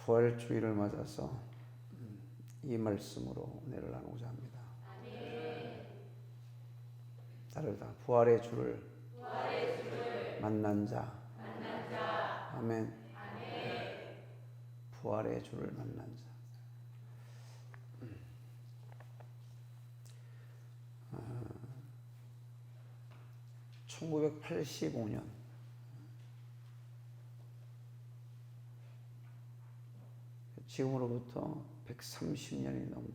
부활주일을 맞아서 이 말씀으로 은혜를 나누고자 합니다. 따르다 부활의 주를 만난 자. 아멘. 부활의 주를 만난 자. 1985년 지금으로부터 130년이 넘은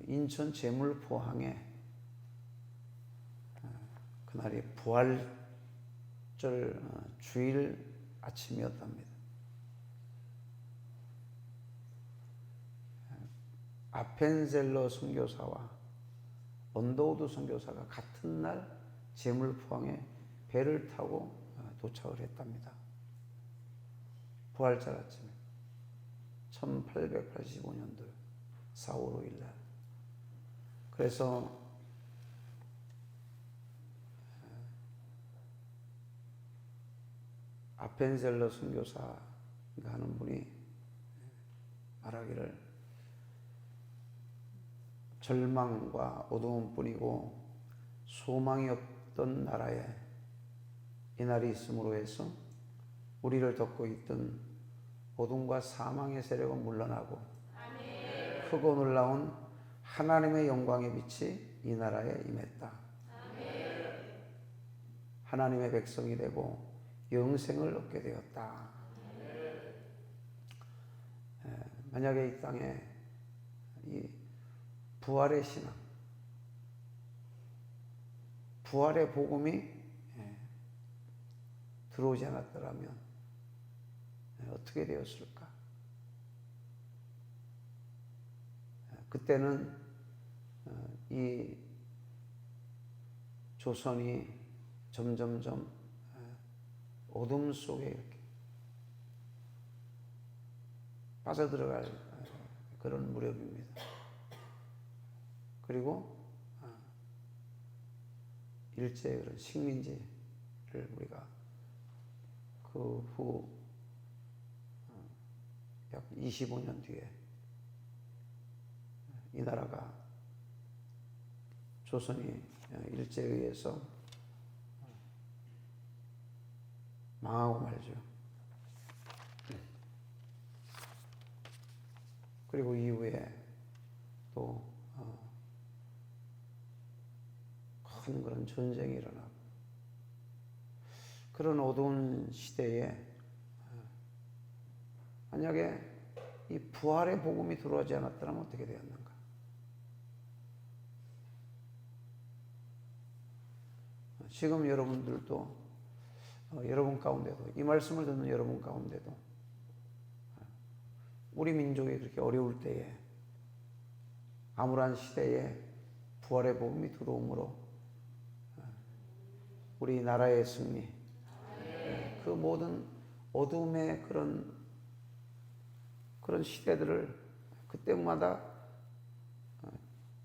인천 제물포항에 그날이 부활절 주일 아침이었답니다. 아펜젤러 선교사와 언더우드 선교사가 같은 날 제물포항에 배를 타고 도착을 했답니다. 부활절 아침에 1885년도 4월 5일 날. 그래서 아펜젤러 선교사가 하는 분이 말하기를 절망과 어두움뿐이고 소망이 없던 나라에 이날이 있음으로 해서 우리를 덮고 있던 어둠과 사망의 세력은 물러나고 크고 놀라운 하나님의 영광의 빛이 이 나라에 임했다. 하나님의 백성이 되고 영생을 얻게 되었다. 만약에 이 땅에 이 부활의 신앙, 부활의 복음이 들어오지 않았더라면 어떻게 되었을까? 그때는 이 조선이 점점점 어둠 속에 이렇게 빠져들어갈 그런 무렵입니다. 그리고 일제의 그런 식민지를 우리가 그 후 약 25년 뒤에 이 나라가 조선이 일제에 의해서 망하고 말죠. 그리고 이후에 또 큰 그런 전쟁이 일어나고 그런 어두운 시대에 만약에 이 부활의 복음이 들어오지 않았더라면 어떻게 되었는가? 지금 여러분들도 여러분 가운데도 이 말씀을 듣는 여러분 가운데도 우리 민족이 그렇게 어려울 때에 암울한 시대에 부활의 복음이 들어오므로 우리 나라의 승리, 그 모든 어둠의 그런 시대들을 그때마다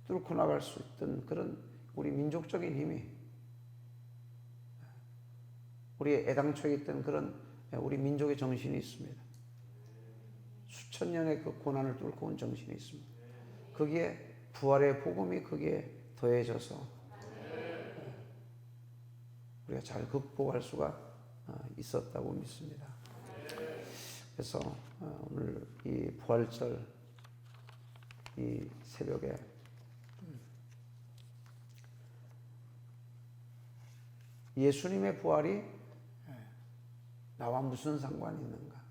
뚫고 나갈 수 있던 그런 우리 민족적인 힘이, 우리의 애당초에 있던 그런 우리 민족의 정신이 있습니다. 수천 년의 그 고난을 뚫고 온 정신이 있습니다. 거기에 부활의 복음이 거기에 더해져서 우리가 잘 극복할 수가 있었다고 믿습니다. 그래서 오늘 이 부활절 이 새벽에 예수님의 부활이 나와 무슨 상관이 있는가?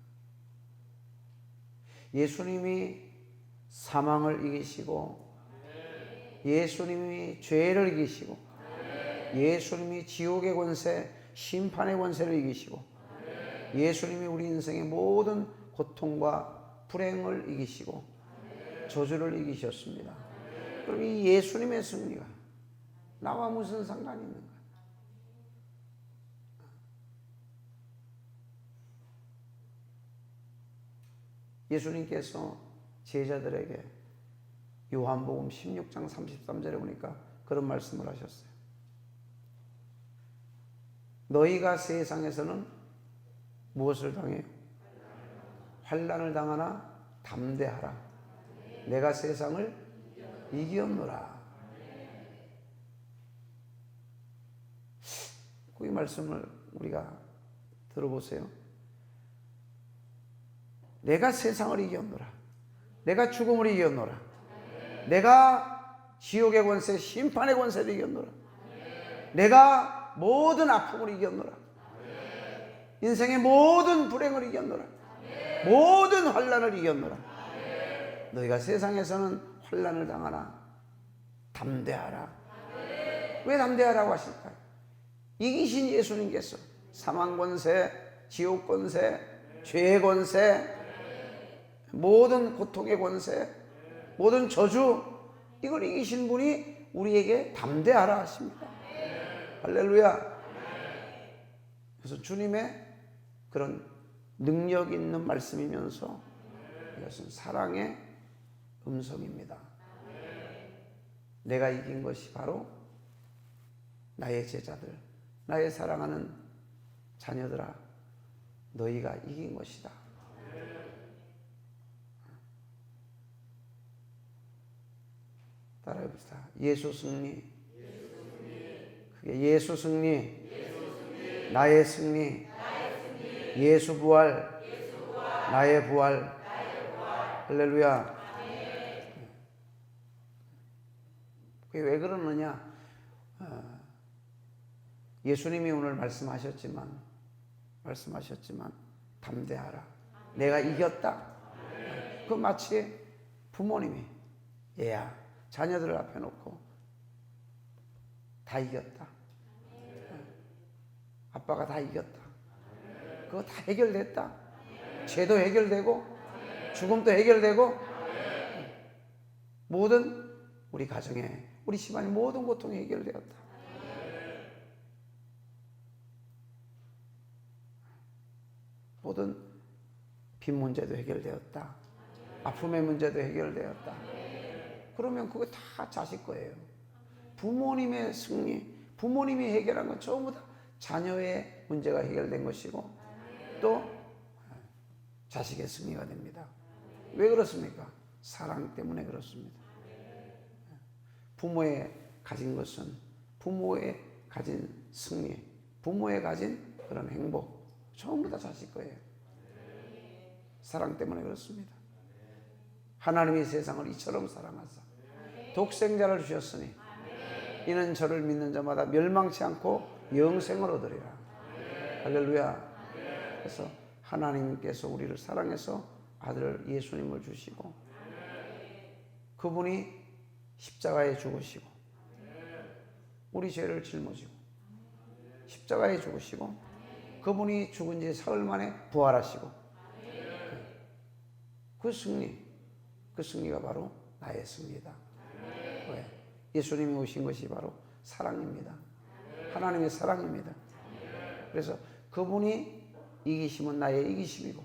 예수님이 사망을 이기시고 예수님이 죄를 이기시고 예수님이 지옥의 권세, 심판의 권세를 이기시고 예수님이 우리 인생의 모든 고통과 불행을 이기시고 저주를 이기셨습니다. 그럼 이 예수님의 승리가 나와 무슨 상관이 있는가? 예수님께서 제자들에게 요한복음 16장 33절에 보니까 그런 말씀을 하셨어요. 너희가 세상에서는 무엇을 당해요? 환난을 당하나 담대하라. 내가 세상을 이기었노라. 이 말씀을 우리가 들어보세요. 내가 세상을 이기었노라. 내가 죽음을 이기었노라. 내가 지옥의 권세, 심판의 권세를 이겼노라. 내가 모든 아픔을 이겼노라. 인생의 모든 불행을 이겼노라. 모든 환난을 이겼노라. 너희가 세상에서는 환난을 당하나 담대하라. 왜 담대하라고 하실까요? 이기신 예수님께서 사망 권세, 지옥 권세, 죄의 권세, 모든 고통의 권세, 모든 저주, 이걸 이기신 분이 우리에게 담대하라 하십니다. 할렐루야. 그래서 주님의 그런 능력 있는 말씀이면서 이것은 사랑의 음성입니다. 내가 이긴 것이 바로 나의 제자들, 나의 사랑하는 자녀들아, 너희가 이긴 것이다. 따라해봅시다. 예수 승리. 그게 예수 승리. 나의 승리. 예수 부활. 나의 부활. 할렐루야. 그게 왜 그러느냐? 예수님이 오늘 말씀하셨지만 담대하라. 내가 이겼다. 그 마치 부모님이 얘야, 자녀들을 앞에 놓고 다 이겼다. 아빠가 다 이겼다. 그거 다 해결됐다. 죄도 해결되고 죽음도 해결되고 모든 우리 가정에, 우리 집안의 모든 고통이 해결되었다. 모든 빚 문제도 해결되었다. 아픔의 문제도 해결되었다. 그러면 그거 다 자식 거예요. 부모님의 승리, 부모님이 해결한 건 전부 다 자녀의 문제가 해결된 것이고 또 자식의 승리가 됩니다. 왜 그렇습니까? 사랑 때문에 그렇습니다. 부모의 가진 것은, 부모의 가진 승리, 부모의 가진 그런 행복 전부 다 자식 거예요. 사랑 때문에 그렇습니다. 하나님이 세상을 이처럼 사랑하사 독생자를 주셨으니 이는 저를 믿는 자마다 멸망치 않고 영생을 얻으리라. 할렐루야. 그래서 하나님께서 우리를 사랑해서 아들 예수님을 주시고 그분이 십자가에 죽으시고 우리 죄를 짊어지고 십자가에 죽으시고 그분이 죽은 지 사흘 만에 부활하시고 그 승리가 바로 나의 승리다. 왜? 예수님이 오신 것이 바로 사랑입니다. 하나님의 사랑입니다. 그래서 그분이 이기심은 나의 이기심이고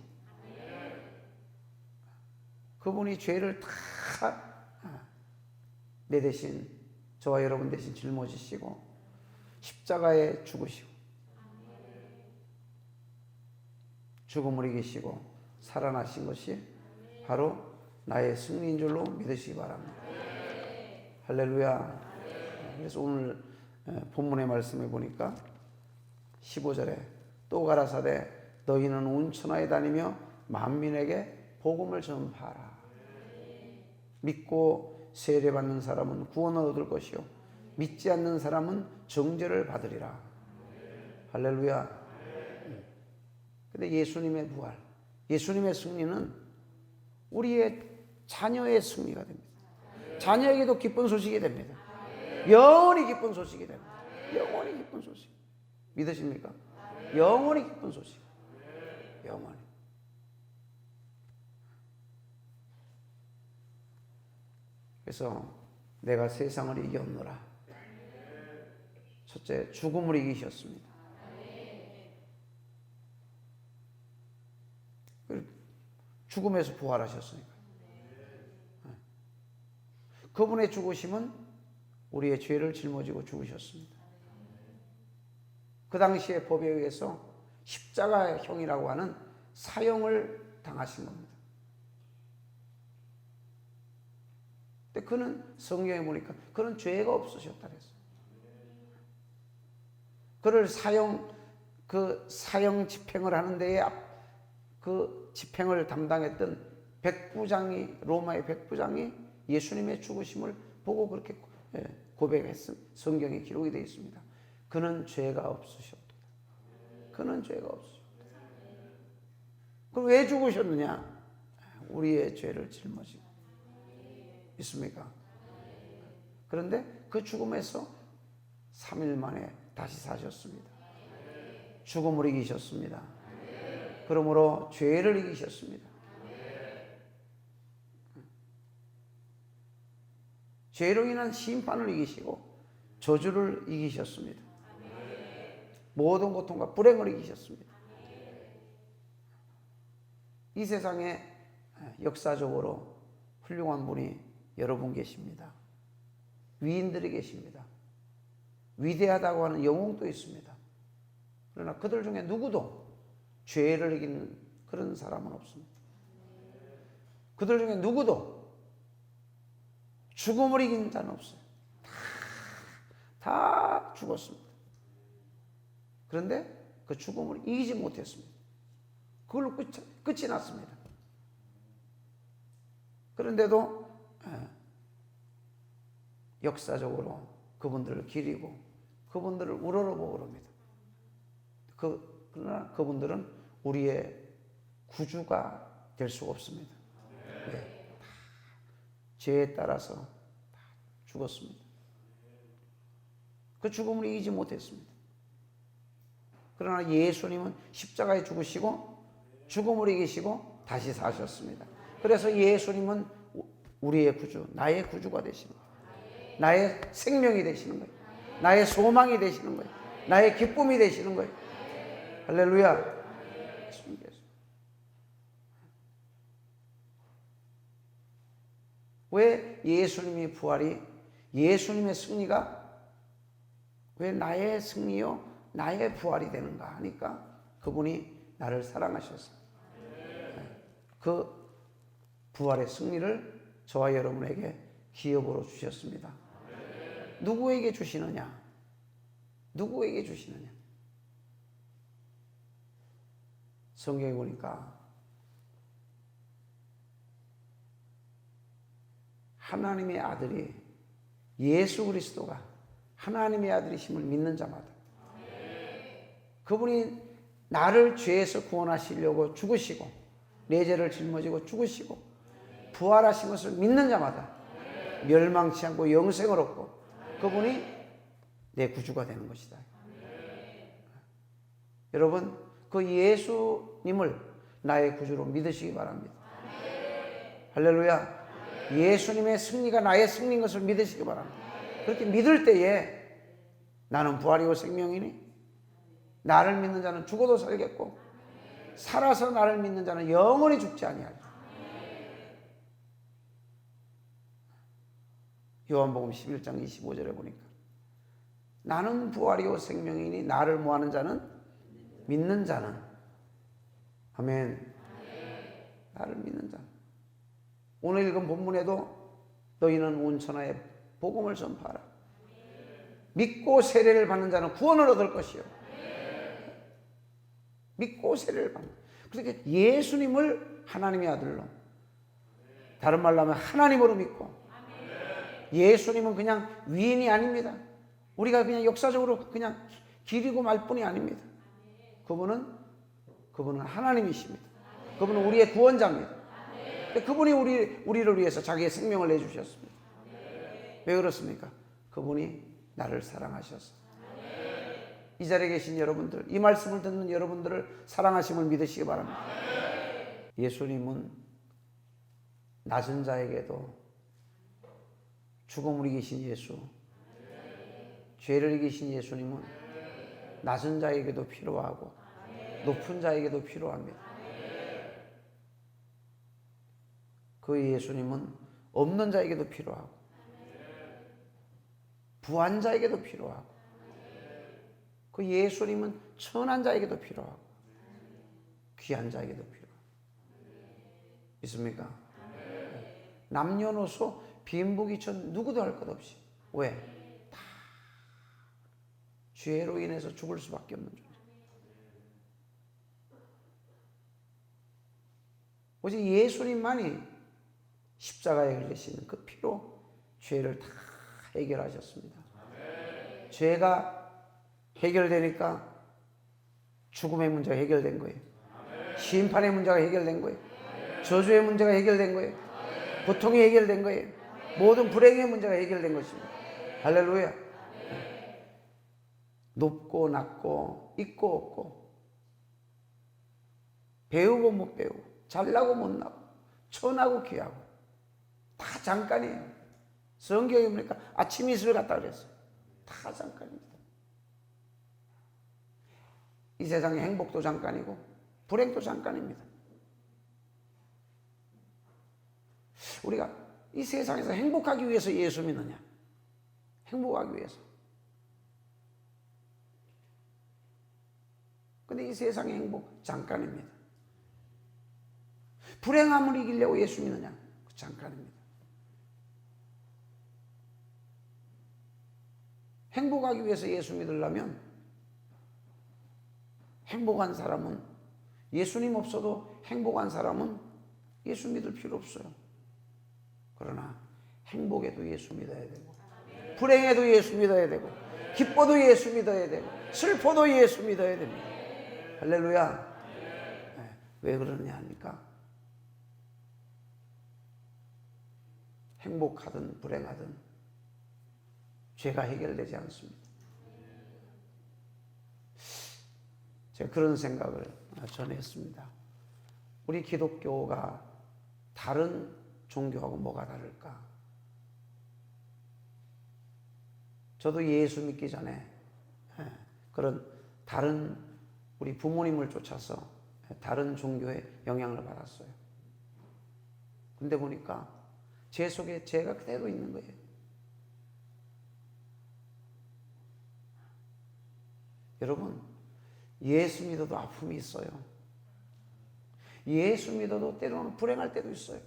그분이 죄를 다 내 대신, 저와 여러분 대신 짊어지시고 십자가에 죽으시고 죽음을 이기시고 살아나신 것이 바로 나의 승리인 줄로 믿으시기 바랍니다. 할렐루야. 그래서 오늘 본문의 말씀에 보니까 15절에 또 가라사대 너희는 온 천하에 다니며 만민에게 복음을 전파하라. 믿고 세례받는 사람은 구원을 얻을 것이요 믿지 않는 사람은 정죄를 받으리라. 할렐루야. 근데 예수님의 부활, 예수님의 승리는 우리의 자녀의 승리가 됩니다. 자녀에게도 기쁜 소식이 됩니다. 영원히 기쁜 소식이 됩니다. 영원히 기쁜 소식. 믿으십니까? 영원히 기쁜 소식. 영원히. 그래서 내가 세상을 이겼노라. 첫째, 죽음을 이기셨습니다. 죽음에서 부활하셨으니까. 그분의 죽으심은 우리의 죄를 짊어지고 죽으셨습니다. 그 당시의 법에 의해서 십자가형이라고 하는 사형을 당하신 겁니다. 근데 그는 성경에 보니까 그는 죄가 없으셨다 그랬어요. 그를 사형 집행을 하는 데에 그 집행을 담당했던 로마의 백부장이 예수님의 죽으심을 보고 그렇게 고백했음. 성경에 기록이 되어 있습니다. 그는 죄가 없으셨다. 그는 죄가 없으셨다. 그럼 왜 죽으셨느냐? 우리의 죄를 짊어지고. 있습니까? 그런데 그 죽음에서 3일 만에 다시 사셨습니다. 죽음을 이기셨습니다. 그러므로 죄를 이기셨습니다. 죄로 인한 심판을 이기시고 저주를 이기셨습니다. 모든 고통과 불행을 이기셨습니다. 이 세상에 역사적으로 훌륭한 분이 여러분 계십니다. 위인들이 계십니다. 위대하다고 하는 영웅도 있습니다. 그러나 그들 중에 누구도 죄를 이기는 그런 사람은 없습니다. 그들 중에 누구도 죽음을 이기는 자는 없어요. 다 죽었습니다. 그런데 그 죽음을 이기지 못했습니다. 그걸로 끝이 났습니다. 그런데도 역사적으로 그분들을 기리고 그분들을 우러러보고 그럽니다. 그러나 그분들은 우리의 구주가 될 수가 없습니다. 네. 죄에 따라서 다 죽었습니다. 그 죽음을 이기지 못했습니다. 그러나 예수님은 십자가에 죽으시고 죽음을 이기시고 다시 사셨습니다. 그래서 예수님은 우리의 구주, 나의 구주가 되시는 거예요. 나의 생명이 되시는 거예요. 나의 소망이 되시는 거예요. 나의 기쁨이 되시는 거예요. 할렐루야. 왜 예수님의 부활이, 예수님의 승리가 왜 나의 승리요, 나의 부활이 되는가 하니까 그분이 나를 사랑하셔서 그 부활의 승리를 저와 여러분에게 기업으로 주셨습니다. 누구에게 주시느냐? 누구에게 주시느냐? 성경에 보니까 하나님의 아들이, 예수 그리스도가 하나님의 아들이심을 믿는 자마다 그분이 나를 죄에서 구원하시려고 죽으시고 내 죄를 짊어지고 죽으시고 부활하신 것을 믿는 자마다 멸망치 않고 영생을 얻고 그분이 내 구주가 되는 것이다. 여러분, 그 예수님을 나의 구주로 믿으시기 바랍니다. 할렐루야. 예수님의 승리가 나의 승리인 것을 믿으시기 바랍니다. 그렇게 믿을 때에 나는 부활이고 생명이니 나를 믿는 자는 죽어도 살겠고 살아서 나를 믿는 자는 영원히 죽지 아니하리라. 요한복음 11장 25절에 보니까 나는 부활이요 생명이니 나를 뭐하는 자는, 믿는 자는, 아멘, 나를 믿는 자. 오늘 읽은 본문에도 너희는 온 천하에 복음을 전파하라. 믿고 세례를 받는 자는 구원을 얻을 것이요. 믿고 세례를 받는. 그렇게 예수님을 하나님의 아들로, 다른 말로 하면 하나님으로 믿고, 예수님은 그냥 위인이 아닙니다. 우리가 그냥 역사적으로 그냥 기리고 말 뿐이 아닙니다. 그분은 하나님이십니다. 그분은 우리의 구원자입니다. 그분이 우리를 위해서 자기의 생명을 내주셨습니다. 왜 그렇습니까? 그분이 나를 사랑하셔서. 이 자리에 계신 여러분들, 이 말씀을 듣는 여러분들을 사랑하심을 믿으시기 바랍니다. 예수님은 낮은 자에게도, 죽음을 이기신 예수, 죄를 이기신 예수님은 낮은 자에게도 필요하고 높은 자에게도 필요합니다. 그 예수님은 없는 자에게도 필요하고 부한 자에게도 필요하고 그 예수님은 천한 자에게도 필요하고 귀한 자에게도 필요합니다. 있습니까? 남녀노소 빈부귀천 누구도 할 것 없이. 왜? 다 죄로 인해서 죽을 수밖에 없는 존재. 오직 예수님만이 십자가에 걸리신 그 피로 죄를 다 해결하셨습니다. 죄가 해결되니까 죽음의 문제가 해결된 거예요. 심판의 문제가 해결된 거예요. 저주의 문제가 해결된 거예요. 고통이 해결된 거예요. 모든 불행의 문제가 해결된 것입니다. 할렐루야. 높고 낮고 있고 없고 배우고 못 배우고 잘나고 못나고 천하고 귀하고 다 잠깐이에요. 성경에 보니까 아침 이슬 같다 그랬어요. 다 잠깐입니다. 이 세상의 행복도 잠깐이고 불행도 잠깐입니다. 우리가 이 세상에서 행복하기 위해서 예수 믿느냐? 행복하기 위해서. 근데 이 세상의 행복 잠깐입니다. 불행함을 이기려고 예수 믿느냐? 잠깐입니다. 행복하기 위해서 예수 믿으려면 행복한 사람은 예수님 없어도 행복한 사람은 예수 믿을 필요 없어요. 그러나 행복에도 예수 믿어야 되고 불행에도 예수 믿어야 되고 기뻐도 예수 믿어야 되고 슬퍼도 예수 믿어야 됩니다. 할렐루야. 왜 그러느냐 하니까 행복하든 불행하든 죄가 해결되지 않습니다. 제가 그런 생각을 전했습니다. 우리 기독교가 다른 종교하고 뭐가 다를까? 저도 예수 믿기 전에 그런 다른 우리 부모님을 쫓아서 다른 종교의 영향을 받았어요. 근데 보니까 제 속에 죄가 그대로 있는 거예요. 여러분, 예수 믿어도 아픔이 있어요. 예수 믿어도 때로는 불행할 때도 있어요.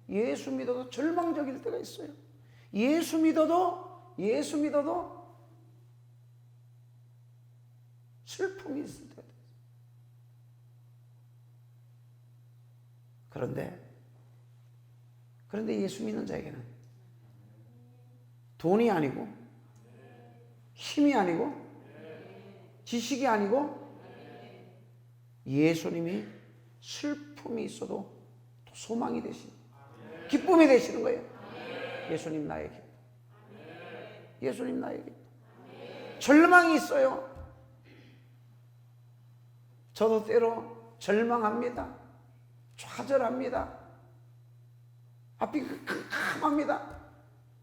예수 믿어도 절망적일 때가 있어요. 예수 믿어도 슬픔이 있을 때가 있어요. 그런데 예수 믿는 자에게는 돈이 아니고 힘이 아니고 지식이 아니고 예수님이 슬픔이 있어도 또 소망이 되시는, 기쁨이 되시는 거예요. 예수님 나의 기쁨. 예수님 나의 기쁨. 절망이 있어요. 저도 때로 절망합니다. 좌절합니다. 앞이 캄캄합니다.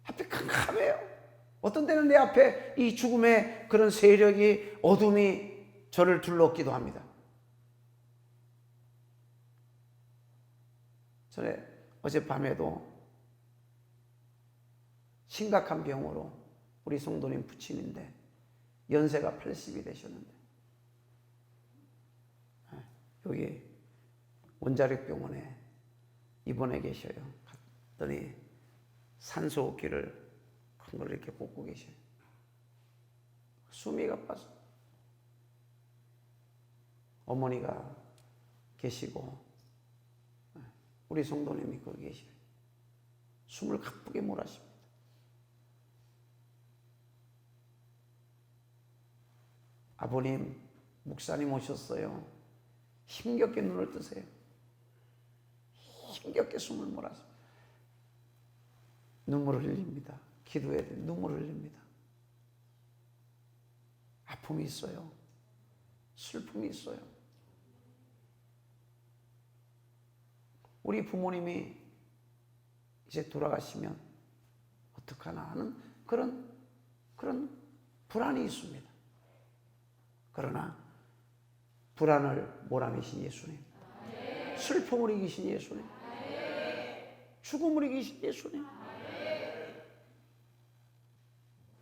앞이 캄캄해요. 어떤 때는 내 앞에 이 죽음의 그런 세력이, 어둠이 저를 둘렀기도 합니다. 전에 어젯밤에도 심각한 병으로 우리 성도님 부친인데 연세가 80이 되셨는데 여기 원자력병원에 입원해 계셔요. 갔더니 산소호흡기를 큰 걸 이렇게 꽂고 계셔요. 숨이 가빠서 어머니가 계시고 우리 성도님이 거기 계셔요. 숨을 가쁘게 몰아십니다. 아버님, 목사님 오셨어요. 힘겹게 눈을 뜨세요. 힘겹게 숨을 몰아서 눈물을 흘립니다. 기도해야 돼. 눈물을 흘립니다. 아픔이 있어요. 슬픔이 있어요. 우리 부모님이 이제 돌아가시면 어떡하나 하는 그런 불안이 있습니다. 그러나 불안을 몰아내신 예수님, 슬픔을 이기신 예수님, 죽음을 이기신 예수님,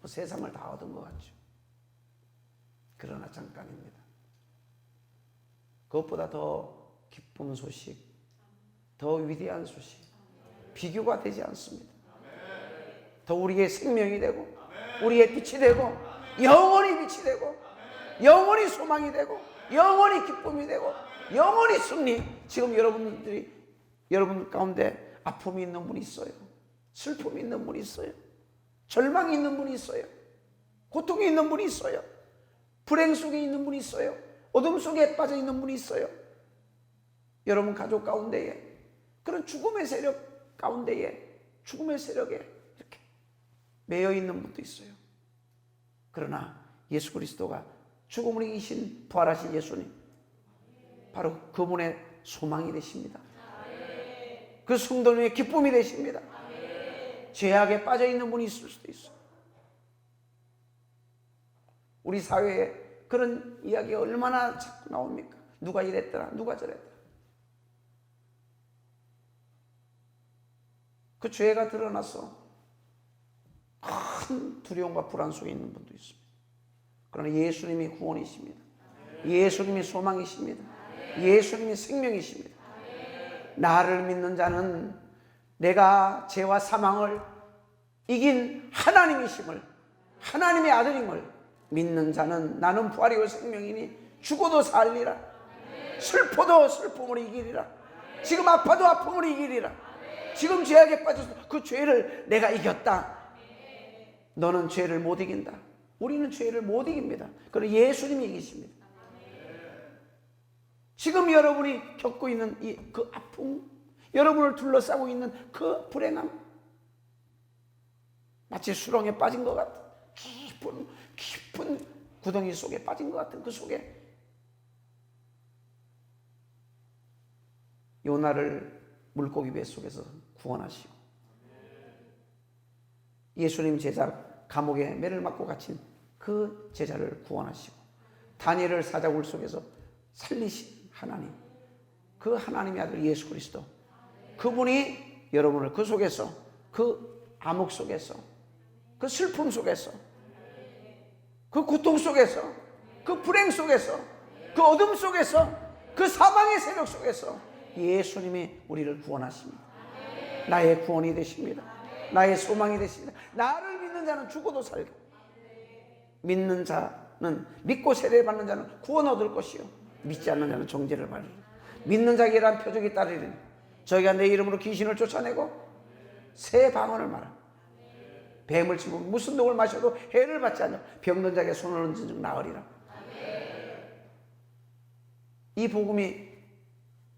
세상을 다 얻은 것 같죠. 그러나 잠깐입니다. 그것보다 더 기쁜 소식, 더 위대한 소식, 비교가 되지 않습니다. 더 우리의 생명이 되고, 우리의 빛이 되고, 영원히 빛이 되고, 영원히 소망이 되고, 영원히 기쁨이 되고, 영원히 승리. 지금 여러분 가운데 아픔이 있는 분이 있어요. 슬픔이 있는 분이 있어요. 절망이 있는 분이 있어요. 고통이 있는 분이 있어요. 불행 속에 있는 분이 있어요. 어둠 속에 빠져 있는 분이 있어요. 여러분 가족 가운데에, 그런 죽음의 세력 가운데에, 죽음의 세력에 이렇게 매여 있는 분도 있어요. 그러나 예수 그리스도가 죽음을 이기신 부활하신 예수님, 바로 그분의 소망이 되십니다. 그 성도님의 기쁨이 되십니다. 죄악에 빠져 있는 분이 있을 수도 있어요. 우리 사회에 그런 이야기가 얼마나 자꾸 나옵니까? 누가 이랬더라, 누가 저랬더라. 그 죄가 드러나서 큰 두려움과 불안 속에 있는 분도 있습니다. 그러나 예수님이 구원이십니다. 예수님이 소망이십니다. 예수님이 생명이십니다. 나를 믿는 자는 내가 죄와 사망을 이긴 하나님이심을, 하나님의 아들임을 믿는 자는 나는 부활이요 생명이니 죽어도 살리라, 슬퍼도 슬픔을 이기리라, 지금 아파도 아픔을 이기리라, 지금 죄악에 빠져서 그 죄를 내가 이겼다. 너는 죄를 못 이긴다. 우리는 죄를 못 이깁니다. 그러나 예수님이 이기십니다. 지금 여러분이 겪고 있는 그 아픔, 여러분을 둘러싸고 있는 그 불행함, 마치 수렁에 빠진 것 같은 깊은 구덩이 속에 빠진 것 같은 그 속에 요나를 물고기 뱃속에서 구원하시고, 예수님 제자 감옥에 매를 맞고 갇힌 그 제자를 구원하시고, 다니엘을 사자굴 속에서 살리신 하나님, 그 하나님의 아들 예수 그리스도, 그분이 여러분을 그 속에서, 그 암흑 속에서, 그 슬픔 속에서, 그 고통 속에서, 그 불행 속에서, 그 어둠 속에서, 그 사망의 세력 속에서 예수님이 우리를 구원하십니다. 나의 구원이 되십니다. 나의 소망이 되십니다. 나를 믿는 자는 죽어도 살고, 믿는 자는, 믿고 세례받는 자는 구원 얻을 것이요 믿지 않는 자는 정죄를 받으리라. 믿는 자에게 이러한 표적이 따르리니 저희가 내 이름으로 귀신을 쫓아내고 새 방언을 말하고 뱀을 치고 무슨 독을 마셔도 해를 받지 않냐, 병든 자에게 손을 얹은 즉 나으리라. 이 복음이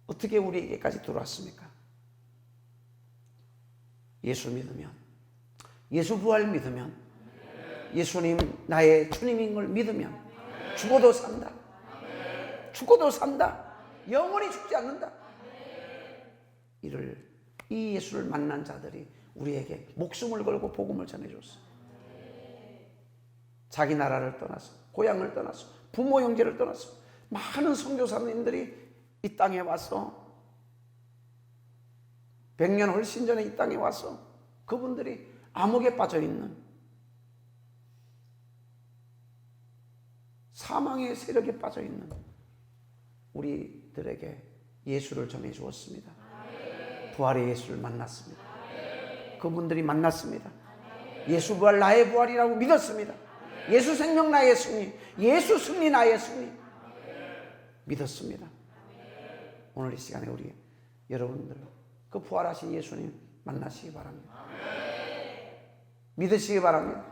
어떻게 우리에게까지 들어왔습니까? 예수 믿으면, 예수 부활 믿으면, 예수님 나의 주님인 걸 믿으면 죽어도 산다. 죽어도 산다. 영원히 죽지 않는다. 이 예수를 만난 자들이 우리에게 목숨을 걸고 복음을 전해줬어. 자기 나라를 떠나서, 고향을 떠나서, 부모 형제를 떠나서 많은 선교사님들이 이 땅에 와서 100년 훨씬 전에 이 땅에 와서 그분들이 암흑에 빠져있는, 사망의 세력에 빠져있는 우리들에게 예수를 전해주었습니다. 부활의 예수를 만났습니다. 그분들이 만났습니다. 예수 부활 나의 부활이라고 믿었습니다. 예수 생명 나의 승리, 예수 승리 나의 승리 믿었습니다. 오늘 이 시간에 우리 여러분들 그 부활하신 예수님 만나시기 바랍니다. 믿으시기 바랍니다.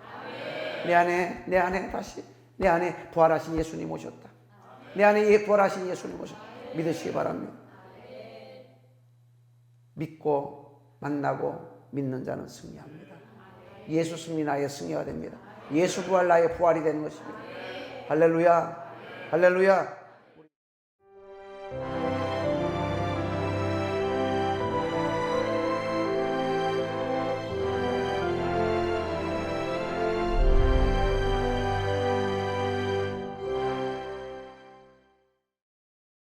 내 안에 다시 내 안에 부활하신 예수님 오셨다. 내 안에 부활하신 예수님 오셨다. 믿으시기 바랍니다. 믿고 만나고 믿는 자는 승리합니다. 예수 승리 나의 승리가 됩니다. 예수 부활 나의 부활이 되는 것입니다. 할렐루야, 할렐루야.